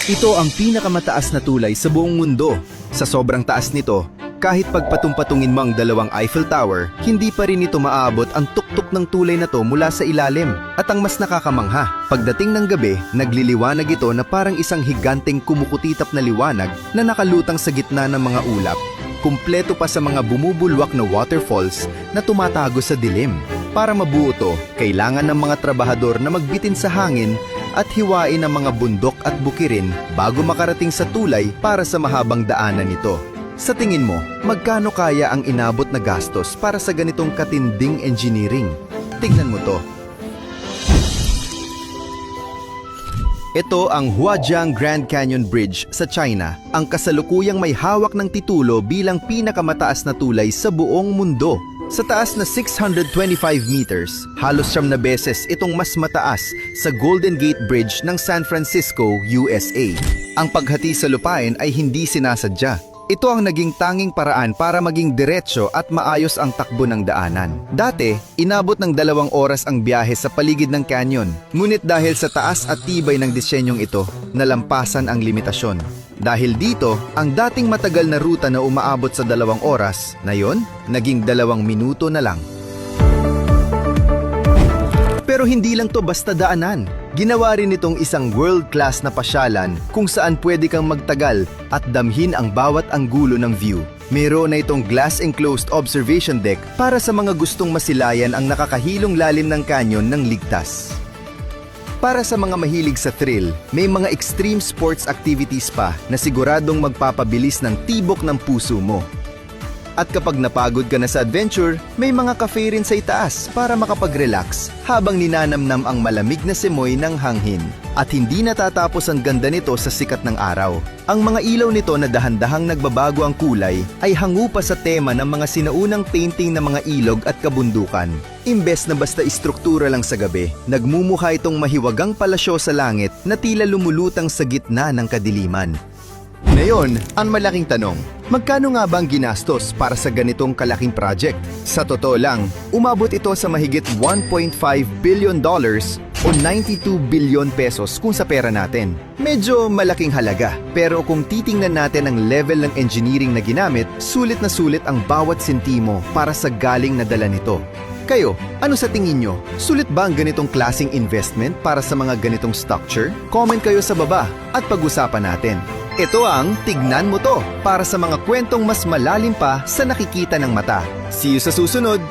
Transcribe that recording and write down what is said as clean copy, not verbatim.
Ito ang pinakamataas na tulay sa buong mundo. Sa sobrang taas nito, kahit pagpatong-patungin mo ang dalawang Eiffel Tower, hindi pa rin ito maaabot ang tuktok ng tulay na to mula sa ilalim. At ang mas nakakamangha, pagdating ng gabi, nagliliwanag ito na parang isang higanteng kumukutitap na liwanag na nakalutang sa gitna ng mga ulap. Kumpleto pa sa mga bumubulwak na waterfalls na tumatago sa dilim. Para mabuo to, kailangan ng mga trabahador na magbitin sa hangin at hiwain ang mga bundok at bukirin bago makarating sa tulay para sa mahabang daanan nito. Sa tingin mo, magkano kaya ang inabot na gastos para sa ganitong katinding engineering? Tignan mo to. Ito ang Huajiang Grand Canyon Bridge sa China, ang kasalukuyang may hawak ng titulo bilang pinakamataas na tulay sa buong mundo. Sa taas na 625 meters, halos 9 na beses itong mas mataas sa Golden Gate Bridge ng San Francisco, USA. Ang paghati sa lupain ay hindi sinasadya. Ito ang naging tanging paraan para maging diretso at maayos ang takbo ng daanan. Dati, inabot ng 2 oras ang biyahe sa paligid ng canyon. Ngunit dahil sa taas at tibay ng disenyong ito, nalampasan ang limitasyon. Dahil dito, ang dating matagal na ruta na umaabot sa 2 oras, na yon, naging 2 minuto na lang. Pero hindi lang to basta daanan. Ginawa rin itong isang world-class na pasyalan kung saan pwede kang magtagal at damhin ang bawat anggulo ng view. Meron na itong glass-enclosed observation deck para sa mga gustong masilayan ang nakakahilong lalim ng canyon ng ligtas. Para sa mga mahilig sa thrill, may mga extreme sports activities pa na siguradong magpapabilis ng tibok ng puso mo. At kapag napagod ka na sa adventure, may mga cafe rin sa itaas para makapag-relax habang ninanamnam ang malamig na simoy ng hangin. At hindi natatapos ang ganda nito sa sikat ng araw. Ang mga ilaw nito na dahan-dahang nagbabago ang kulay ay hango pa sa tema ng mga sinaunang painting ng mga ilog at kabundukan. Imbes na basta istruktura lang sa gabi, nagmumukha itong mahiwagang palasyo sa langit na tila lumulutang sa gitna ng kadiliman. Ngayon, ang malaking tanong, magkano nga ba ang ginastos para sa ganitong kalaking project? Sa totoo lang, umabot ito sa mahigit $1.5 billion o 92 billion pesos kung sa pera natin. Medyo malaking halaga, pero kung titingnan natin ang level ng engineering na ginamit, sulit na sulit ang bawat sentimo para sa galing na dala nito. Kayo, ano sa tingin nyo? Sulit ba ang ganitong klaseng investment para sa mga ganitong structure? Comment kayo sa baba at pag-usapan natin. Ito ang Tignan Mo To, para sa mga kwentong mas malalim pa sa nakikita ng mata. See you sa susunod!